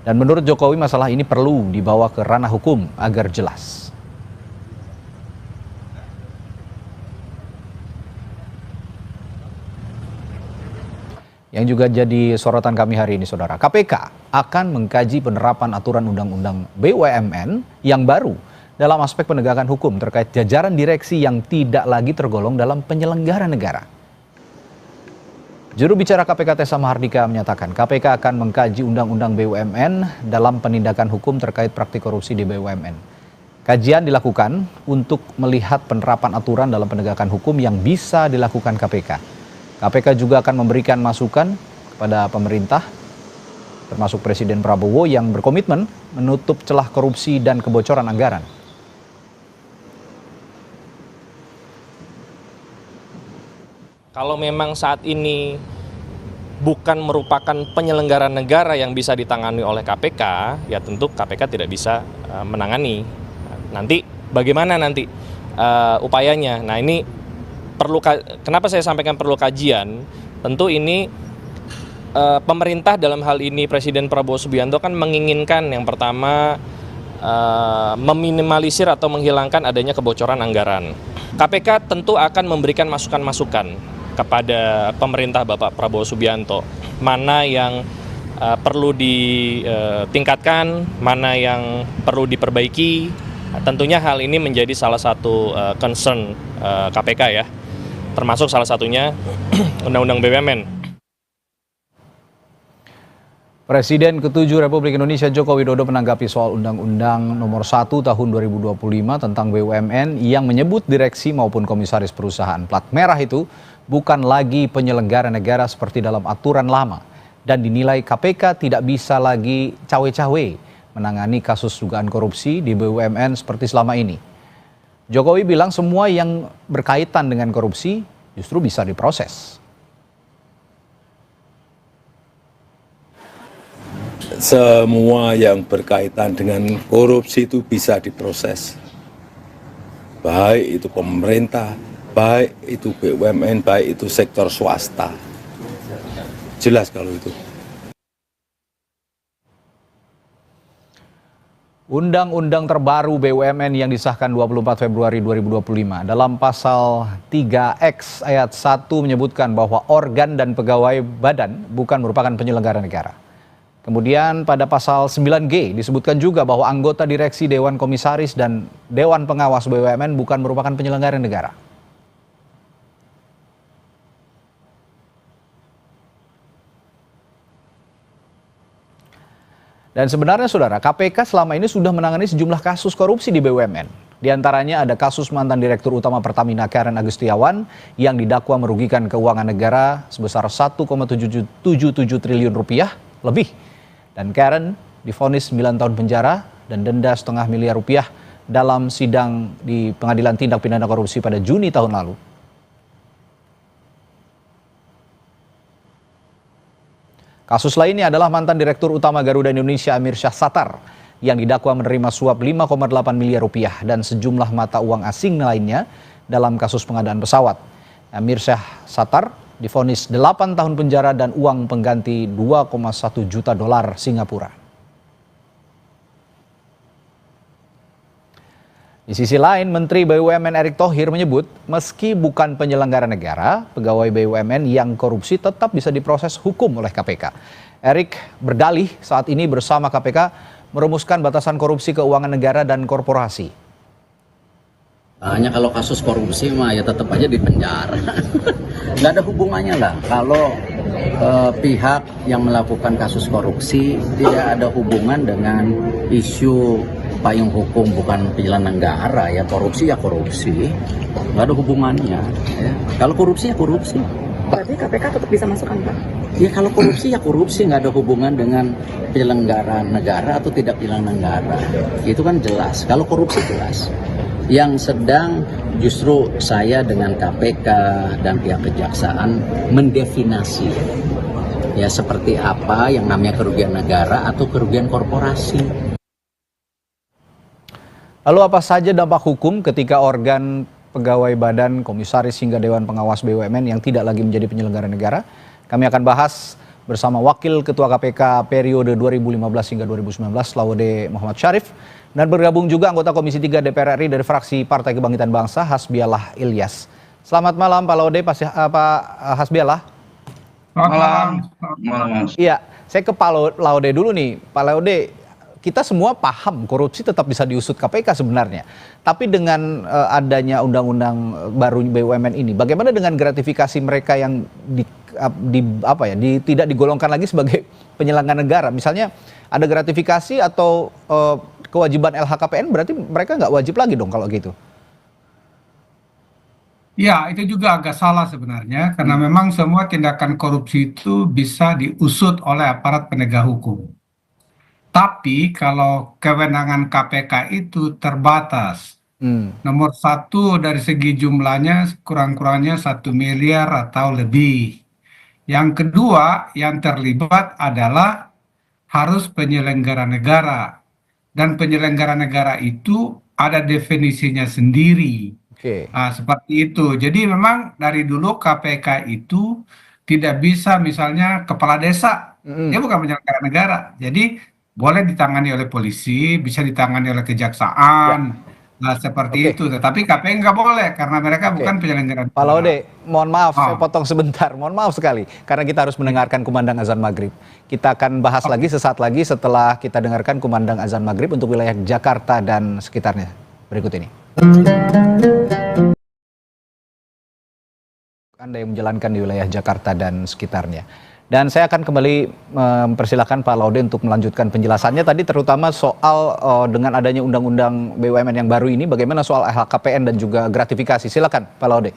Dan menurut Jokowi masalah ini perlu dibawa ke ranah hukum agar jelas. Yang juga jadi sorotan kami hari ini, Saudara. KPK akan mengkaji penerapan aturan Undang-Undang BUMN yang baru dalam aspek penegakan hukum terkait jajaran direksi yang tidak lagi tergolong dalam penyelenggara negara. Juru bicara KPK Tessa Mahardika menyatakan KPK akan mengkaji Undang-Undang BUMN dalam penindakan hukum terkait praktik korupsi di BUMN. Kajian dilakukan untuk melihat penerapan aturan dalam penegakan hukum yang bisa dilakukan KPK. KPK juga akan memberikan masukan kepada pemerintah, termasuk Presiden Prabowo yang berkomitmen menutup celah korupsi dan kebocoran anggaran. Kalau memang saat ini bukan merupakan penyelenggara negara yang bisa ditangani oleh KPK, ya tentu KPK tidak bisa menangani. Nanti bagaimana nanti upayanya? Nah ini kenapa saya sampaikan perlu kajian? Tentu ini pemerintah dalam hal ini Presiden Prabowo Subianto kan menginginkan yang pertama meminimalisir atau menghilangkan adanya kebocoran anggaran. KPK tentu akan memberikan masukan-masukan kepada pemerintah Bapak Prabowo Subianto, mana yang perlu ditingkatkan, mana yang perlu diperbaiki. Tentunya hal ini menjadi salah satu concern KPK ya, termasuk salah satunya Undang-Undang BUMN. Presiden ke-7 Republik Indonesia Joko Widodo menanggapi soal Undang-Undang Nomor 1 Tahun 2025 tentang BUMN yang menyebut direksi maupun komisaris perusahaan plat merah itu bukan lagi penyelenggara negara seperti dalam aturan lama dan dinilai KPK tidak bisa lagi cawe-cawe menangani kasus dugaan korupsi di BUMN seperti selama ini. Jokowi bilang semua yang berkaitan dengan korupsi justru bisa diproses. Semua yang berkaitan dengan korupsi itu bisa diproses. Baik itu pemerintah, baik itu BUMN, baik itu sektor swasta. Jelas kalau itu. Undang-undang terbaru BUMN yang disahkan 24 Februari 2025 dalam pasal 3X ayat 1 menyebutkan bahwa organ dan pegawai badan bukan merupakan penyelenggara negara. Kemudian pada pasal 9G disebutkan juga bahwa anggota direksi Dewan Komisaris dan Dewan Pengawas BUMN bukan merupakan penyelenggara negara. Dan sebenarnya Saudara, KPK selama ini sudah menangani sejumlah kasus korupsi di BUMN. Di antaranya ada kasus mantan Direktur Utama Pertamina Karen Agustiawan yang didakwa merugikan keuangan negara sebesar 1,77 triliun rupiah lebih. Dan Karen divonis 9 tahun penjara dan denda setengah miliar rupiah dalam sidang di Pengadilan Tindak Pidana Korupsi pada Juni tahun lalu. Kasus lainnya adalah mantan Direktur Utama Garuda Indonesia Amir Syah Satar yang didakwa menerima suap 5,8 miliar rupiah dan sejumlah mata uang asing lainnya dalam kasus pengadaan pesawat. Amir Syah Satar divonis 8 tahun penjara dan uang pengganti 2,1 juta dolar Singapura. Di sisi lain, Menteri BUMN Erick Thohir menyebut meski bukan penyelenggara negara, pegawai BUMN yang korupsi tetap bisa diproses hukum oleh KPK. Erick berdalih saat ini bersama KPK merumuskan batasan korupsi keuangan negara dan korporasi. Hanya kalau kasus korupsi mah ya tetap aja di penjara. Nggak ada hubungannya lah. Kalau pihak yang melakukan kasus korupsi tidak ada hubungan dengan isu payung hukum bukan penyelenggara ya korupsi, nggak ada hubungannya. Ya. Kalau korupsi ya korupsi. Berarti KPK tetap bisa masukkan Pak? Ya kalau korupsi ya korupsi, nggak ada hubungan dengan penyelenggara negara atau tidak penyelenggara negara. Itu kan jelas. Kalau korupsi jelas. Yang sedang justru saya dengan KPK dan pihak kejaksaan mendefinisi ya seperti apa yang namanya kerugian negara atau kerugian korporasi. Lalu apa saja dampak hukum ketika organ pegawai badan, komisaris hingga Dewan Pengawas BUMN yang tidak lagi menjadi penyelenggara negara? Kami akan bahas bersama Wakil Ketua KPK periode 2015 hingga 2019 Laude Muhammad Syarif, dan bergabung juga anggota Komisi 3 DPR RI dari fraksi Partai Kebangkitan Bangsa Hasbiallah Ilyas. Selamat malam Pak Laude, Pak Hasbiallah. Selamat malam. Iya, saya ke Pak Laude dulu nih. Pak Laude, kita semua paham korupsi tetap bisa diusut KPK sebenarnya. Tapi dengan adanya undang-undang baru BUMN ini, bagaimana dengan gratifikasi mereka yang tidak digolongkan lagi sebagai penyelenggara negara? Misalnya ada gratifikasi atau kewajiban LHKPN, berarti mereka nggak wajib lagi dong kalau gitu? Ya, itu juga agak salah sebenarnya, karena memang semua tindakan korupsi itu bisa diusut oleh aparat penegak hukum. Tapi kalau kewenangan KPK itu terbatas. Nomor satu dari segi jumlahnya kurang-kurangnya 1 miliar atau lebih. Yang kedua yang terlibat adalah harus penyelenggara negara. Dan penyelenggara negara itu ada definisinya sendiri. Seperti itu. Jadi memang dari dulu KPK itu tidak bisa misalnya kepala desa. Dia bukan penyelenggara negara. Jadi boleh ditangani oleh polisi, bisa ditangani oleh kejaksaan, seperti itu. Tetapi KPK nggak boleh karena mereka bukan penyelenggara negara. Pak Laude, mohon maaf, saya potong sebentar. Mohon maaf sekali, karena kita harus mendengarkan kumandang azan maghrib. Kita akan bahas lagi sesaat lagi setelah kita dengarkan kumandang azan maghrib untuk wilayah Jakarta dan sekitarnya. Berikut ini. Anda yang menjalankan di wilayah Jakarta dan sekitarnya. Dan saya akan kembali mempersilahkan Pak Laude untuk melanjutkan penjelasannya tadi, terutama soal dengan adanya undang-undang BUMN yang baru ini, bagaimana soal LHKPN dan juga gratifikasi. Silakan Pak Laude.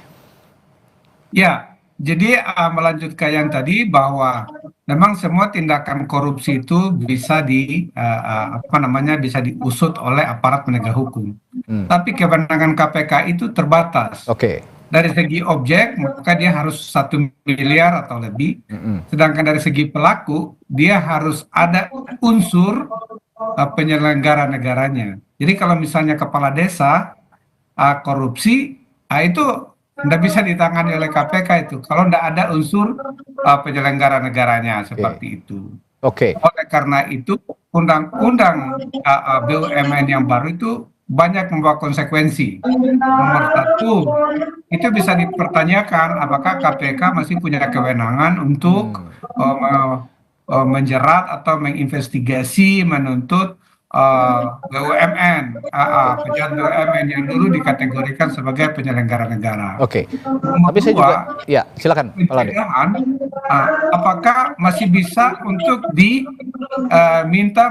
Ya, jadi melanjutkan yang tadi bahwa memang semua tindakan korupsi itu bisa bisa diusut oleh aparat penegak hukum. Tapi kewenangan KPK itu terbatas. Dari segi objek maka dia harus 1 miliar atau lebih. Sedangkan dari segi pelaku dia harus ada unsur penyelenggara negaranya. Jadi kalau misalnya kepala desa korupsi, itu tidak bisa ditangani oleh KPK itu. Kalau tidak ada unsur penyelenggara negaranya seperti itu. Oleh karena itu undang-undang BUMN yang baru itu banyak membawa konsekuensi. Nomor satu, itu bisa dipertanyakan apakah KPK masih punya kewenangan untuk menjerat atau menginvestigasi, menuntut BUMN, pejabat BUMN yang dulu dikategorikan sebagai penyelenggara negara. Tapi saya juga, ya silakan. Apakah masih bisa untuk diminta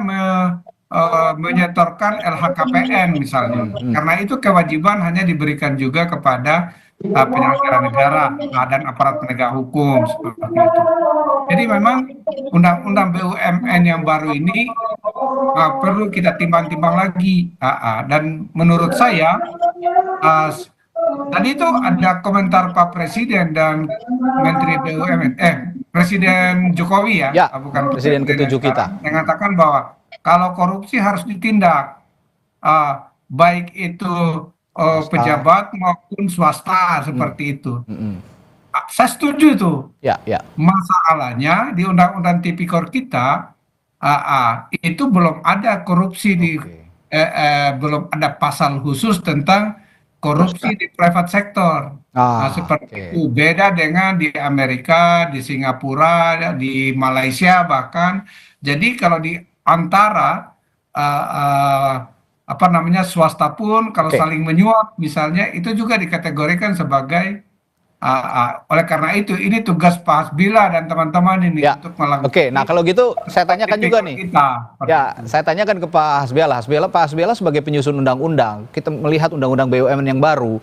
menyetorkan LHKPN misalnya, karena itu kewajiban hanya diberikan juga kepada penyelenggara negara dan aparat penegak hukum seperti itu. Jadi memang undang-undang BUMN yang baru ini perlu kita timbang-timbang lagi, dan menurut saya tadi itu ada komentar Pak Presiden dan Menteri BUMN, Presiden Jokowi bukan Presiden ke-7 kita, mengatakan bahwa kalau korupsi harus ditindak, baik itu pejabat maupun swasta seperti itu. Saya setuju itu. Masalahnya di Undang-Undang Tipikor kita itu belum ada korupsi belum ada pasal khusus tentang korupsi di private sector. Seperti itu. Beda dengan di Amerika, di Singapura, di Malaysia bahkan. Jadi kalau di antara swasta pun kalau saling menyuap misalnya itu juga dikategorikan sebagai oleh karena itu ini tugas Pak Hasbiallah dan teman-teman ini untuk melakukan. Nah kalau gitu saya tanyakan juga nih. Saya tanyakan ke Pak Hasbiallah. Pak Hasbiallah sebagai penyusun undang-undang, kita melihat undang-undang BUMN yang baru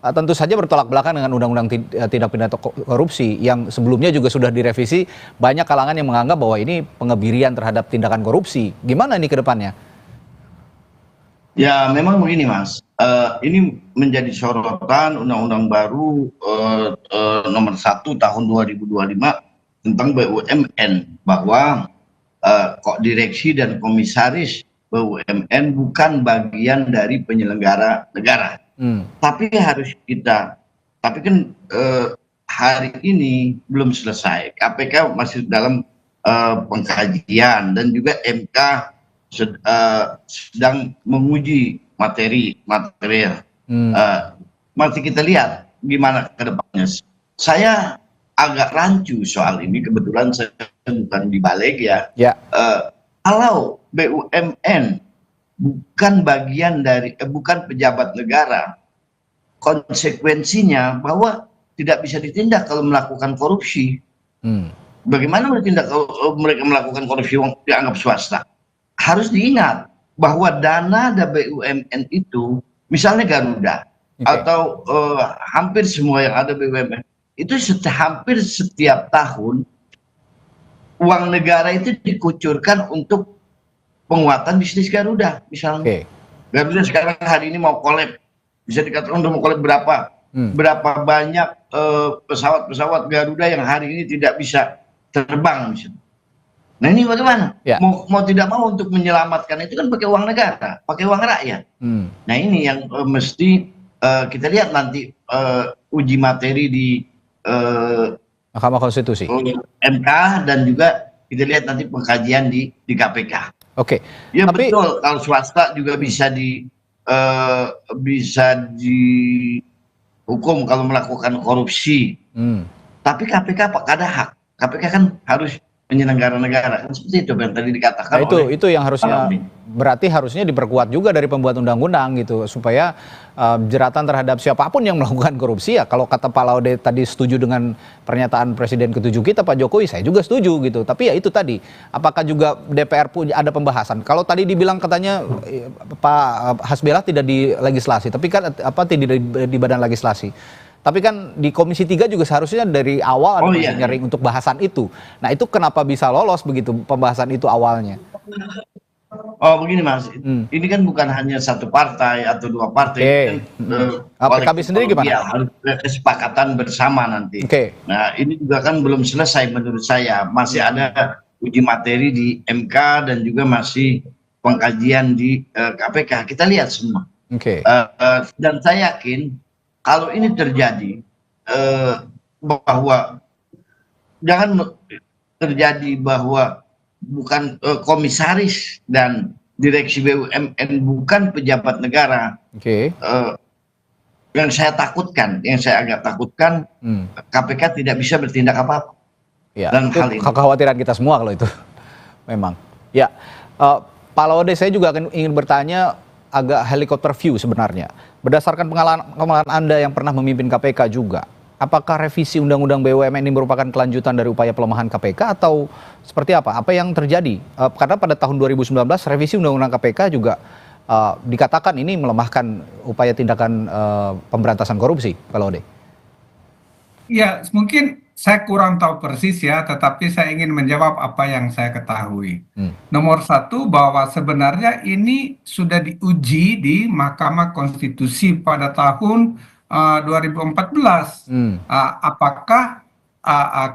tentu saja bertolak belakang dengan undang-undang tindak pidana korupsi yang sebelumnya juga sudah direvisi. Banyak kalangan yang menganggap bahwa ini pengebirian terhadap tindakan korupsi. Gimana ini ke depannya? Ya memang begini Mas, ini menjadi sorotan undang-undang baru nomor 1 tahun 2025 tentang BUMN, bahwa kok direksi dan komisaris BUMN bukan bagian dari penyelenggara negara. Tapi kan hari ini belum selesai. KPK masih dalam pengkajian, dan juga MK sedang menguji material. Masih kita lihat gimana ke depannya. Saya agak rancu soal ini, kebetulan saya bukan di balik ya. Kalau BUMN bukan bagian dari bukan pejabat negara, konsekuensinya bahwa tidak bisa ditindak kalau melakukan korupsi. Bagaimana bertindak kalau mereka melakukan korupsi yang dianggap swasta? Harus diingat bahwa dana dari BUMN itu, misalnya Garuda, atau hampir semua yang ada BUMN, itu hampir setiap tahun uang negara itu dikucurkan untuk penguatan bisnis Garuda. Misalnya Garuda sekarang hari ini mau collab, bisa dikatakan untuk mau collab berapa banyak pesawat-pesawat Garuda yang hari ini tidak bisa terbang misalnya. Nah ini bagaimana? Mau tidak mau untuk menyelamatkan itu kan pakai uang negara, pakai uang rakyat. Nah ini yang mesti kita lihat nanti uji materi di Mahkamah Konstitusi, MK, dan juga kita lihat nanti pengkajian di KPK. Ya tapi betul, kalau swasta juga bisa dihukum kalau melakukan korupsi. Tapi KPK ada hak. KPK kan harus penyelenggara negara, kan seperti itu yang tadi dikatakan. Nah, itu yang harusnya berarti harusnya diperkuat juga dari pembuat undang-undang gitu, supaya jeratan terhadap siapapun yang melakukan korupsi. Ya kalau kata Pak Laude tadi setuju dengan pernyataan Presiden ke-7 kita Pak Jokowi, saya juga setuju gitu. Tapi ya itu tadi, apakah juga DPR punya ada pembahasan? Kalau tadi dibilang katanya Pak Hasbellah tidak di legislasi, tapi kan tidak di badan legislasi. Tapi kan di Komisi 3 juga seharusnya dari awal ada nyering untuk bahasan itu. Nah itu kenapa bisa lolos begitu pembahasan itu awalnya? Oh begini Mas, ini kan bukan hanya satu partai atau dua partai. PKB sendiri gimana? Harus kesepakatan bersama nanti. Nah ini juga kan belum selesai menurut saya. Masih ada uji materi di MK dan juga masih pengkajian di KPK. Kita lihat semua. Dan saya yakin kalau ini terjadi, bahwa jangan terjadi bahwa bukan komisaris dan direksi BUMN bukan pejabat negara. Yang saya takutkan, yang saya agak takutkan, KPK tidak bisa bertindak apa-apa. Dan hal ini kekhawatiran kita semua kalau itu memang. Ya, Pak Laude, saya juga ingin bertanya agak helikopter view sebenarnya. Berdasarkan pengalaman Anda yang pernah memimpin KPK juga, apakah revisi Undang-Undang BUMN ini merupakan kelanjutan dari upaya pelemahan KPK atau seperti apa? Apa yang terjadi? Karena pada tahun 2019 revisi Undang-Undang KPK juga dikatakan ini melemahkan upaya tindakan pemberantasan korupsi, Pak Laude. Ya, mungkin saya kurang tahu persis ya, tetapi saya ingin menjawab apa yang saya ketahui. Nomor satu, bahwa sebenarnya ini sudah diuji di Mahkamah Konstitusi pada tahun 2014. Apakah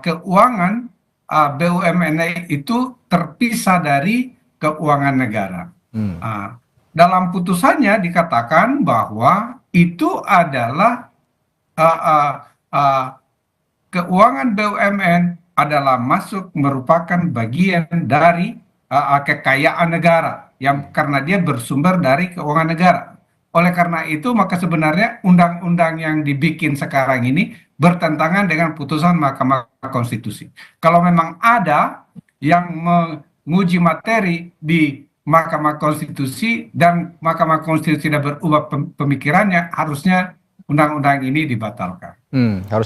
keuangan BUMN itu terpisah dari keuangan negara? Dalam putusannya dikatakan bahwa itu adalah keuangan BUMN adalah merupakan bagian dari kekayaan negara yang karena dia bersumber dari keuangan negara. Oleh karena itu maka sebenarnya undang-undang yang dibikin sekarang ini bertentangan dengan putusan Mahkamah Konstitusi. Kalau memang ada yang menguji materi di Mahkamah Konstitusi dan Mahkamah Konstitusi tidak berubah pemikirannya, harusnya undang-undang ini dibatalkan.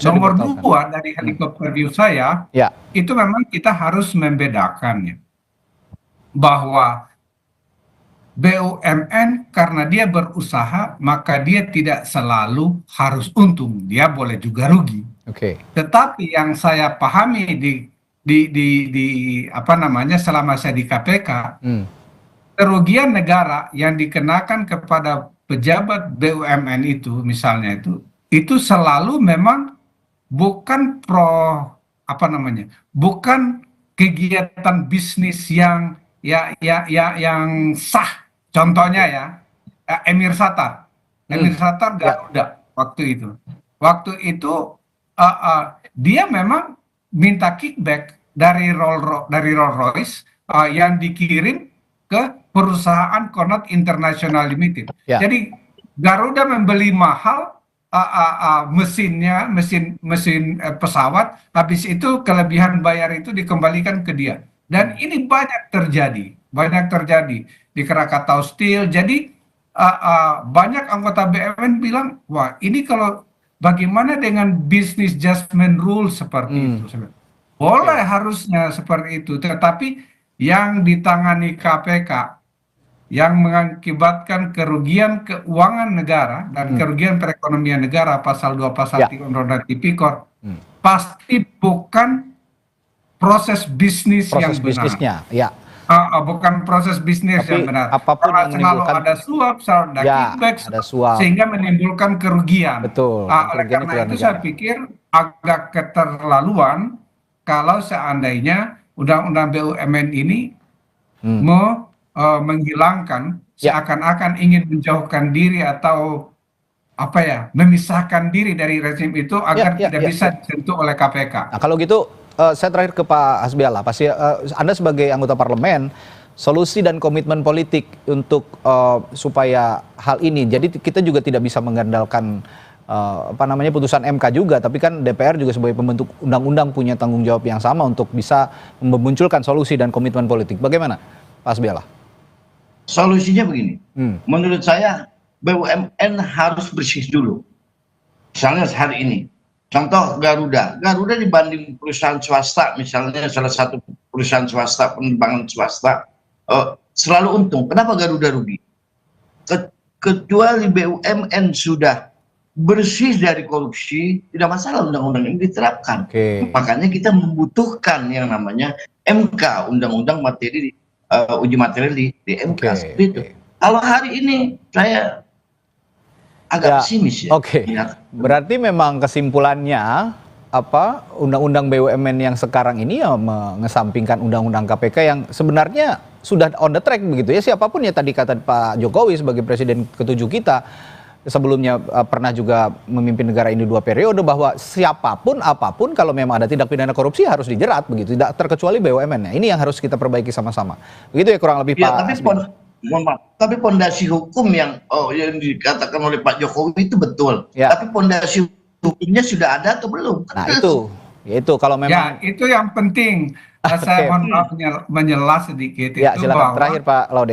Nomor dua, dari helikopter view saya, itu memang kita harus membedakannya. Bahwa BUMN karena dia berusaha, maka dia tidak selalu harus untung, dia boleh juga rugi. Tetapi yang saya pahami selama saya di KPK, kerugian negara yang dikenakan kepada pejabat BUMN itu misalnya itu selalu memang bukan bukan kegiatan bisnis yang yang sah. Contohnya ya Emir Satar Garuda waktu itu dia memang minta kickback dari Rolls Royce yang dikirim ke perusahaan Connaught International Limited. Ya. Jadi Garuda membeli mahal mesin pesawat, habis itu kelebihan bayar itu dikembalikan ke dia. Dan ini banyak terjadi di Krakatau Steel. Jadi banyak anggota BUMN bilang, wah ini kalau bagaimana dengan business judgment rule seperti itu? Boleh harusnya seperti itu, tetapi yang ditangani KPK yang mengakibatkan kerugian keuangan negara dan kerugian perekonomian negara pasal 2 pasal 3 Undang-Undang Tipikor pasti bukan proses bisnis yang benar. bisnisnya, ya. Bukan proses bisnis Tapi yang benar. apapun Karena yang selalu menimbulkan- ada suap, selalu ada Ya, kickback, ada suap. sehingga menimbulkan kerugian. Betul, Oleh kerugiannya karena keluar itu negara. saya pikir agak keterlaluan kalau seandainya Undang-Undang BUMN ini menghilangkan, Ya. seakan-akan ingin menjauhkan diri atau memisahkan diri dari rezim itu agar tidak bisa disentuh oleh KPK. Nah, kalau gitu saya terakhir ke Pak Hasbiala. Pasti Anda sebagai anggota parlemen, solusi dan komitmen politik untuk supaya hal ini. Jadi kita juga tidak bisa mengandalkan putusan MK juga, tapi kan DPR juga sebagai pembentuk undang-undang punya tanggung jawab yang sama untuk bisa memunculkan solusi dan komitmen politik. Bagaimana, Pak Hasbiala? Solusinya begini, menurut saya BUMN harus bersih dulu. Misalnya hari ini, contoh Garuda dibanding perusahaan swasta, misalnya salah satu perusahaan swasta, penerbangan swasta, selalu untung. Kenapa Garuda rugi? Kecuali BUMN sudah bersih dari korupsi, tidak masalah undang-undang ini diterapkan. Makanya kita membutuhkan yang namanya MK, undang-undang materi uji materi di MK. Seperti itu. Kalau hari ini saya agak pesimis ya. Berarti memang kesimpulannya undang-undang BUMN yang sekarang ini ya mengesampingkan undang-undang KPK yang sebenarnya sudah on the track begitu ya. Siapapun ya, tadi kata Pak Jokowi sebagai presiden ke-7 kita sebelumnya pernah juga memimpin negara ini 2 periode, bahwa siapapun apapun kalau memang ada tindak pidana korupsi harus dijerat begitu, tidak terkecuali BUMN. Ini yang harus kita perbaiki sama-sama. Begitu ya kurang lebih Pak. Tapi pondasi hukum yang dikatakan oleh Pak Jokowi itu betul. Tapi pondasi hukumnya sudah ada atau belum? Nah itu kalau memang. Ya, itu yang penting. Saya mohon maaf menjelas sedikit Ya, itu silakan. bahwa Terakhir Pak Laude.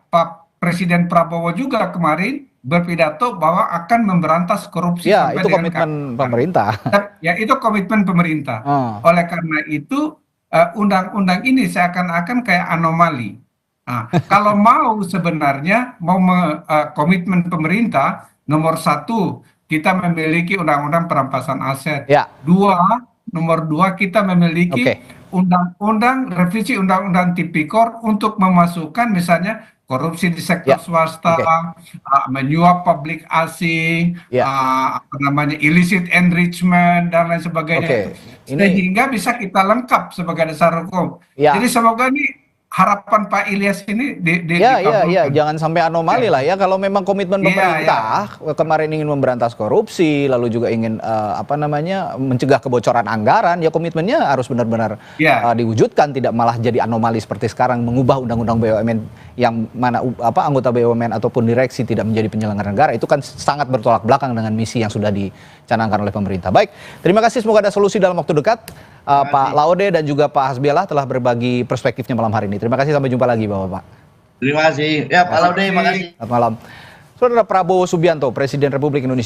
Pak Presiden Prabowo juga kemarin berpidato bahwa akan memberantas korupsi. Ya, sampai itu dengan komitmen pemerintah. Ya, itu komitmen pemerintah. Oleh karena itu undang-undang ini seakan-akan kayak anomali. Nah, kalau mau sebenarnya komitmen pemerintah, nomor 1 kita memiliki undang-undang perampasan aset. Nomor 2 kita memiliki revisi undang-undang Tipikor untuk memasukkan misalnya korupsi di sektor swasta, menyuap publik asing, illicit enrichment dan lain sebagainya. Sehingga bisa kita lengkap sebagai dasar hukum. Jadi semoga ini harapan Pak Ilyas ini jangan sampai anomali lah ya. Kalau memang komitmen pemerintah kemarin ingin memberantas korupsi, lalu juga ingin mencegah kebocoran anggaran, ya komitmennya harus benar-benar diwujudkan, tidak malah jadi anomali seperti sekarang, mengubah undang-undang BUMN yang mana anggota BUMN ataupun direksi tidak menjadi penyelenggara negara. Itu kan sangat bertolak belakang dengan misi yang sudah dicanangkan oleh pemerintah. Baik, terima kasih, semoga ada solusi dalam waktu dekat. Pak Laude dan juga Pak Hasbiala telah berbagi perspektifnya malam hari ini. Terima kasih, sampai jumpa lagi Bapak-Bapak. Terima kasih. Ya Pak Laude, terima kasih. Selamat malam. Saudara, Prabowo Subianto, Presiden Republik Indonesia